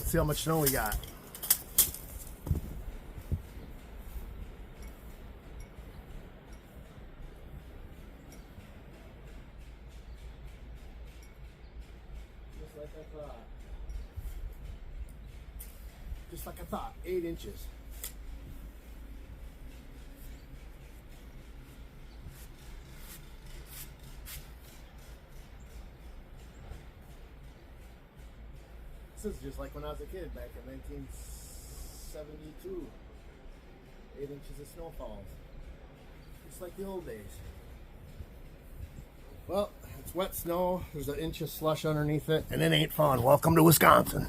See how much snow we got. Just like I thought. Just like I thought, 8 inches. This is just like when I was a kid back in 1972. 8 inches of snowfalls. Just like the old days. Well, it's wet snow. There's an inch of slush underneath it, and it ain't fun. Welcome to Wisconsin.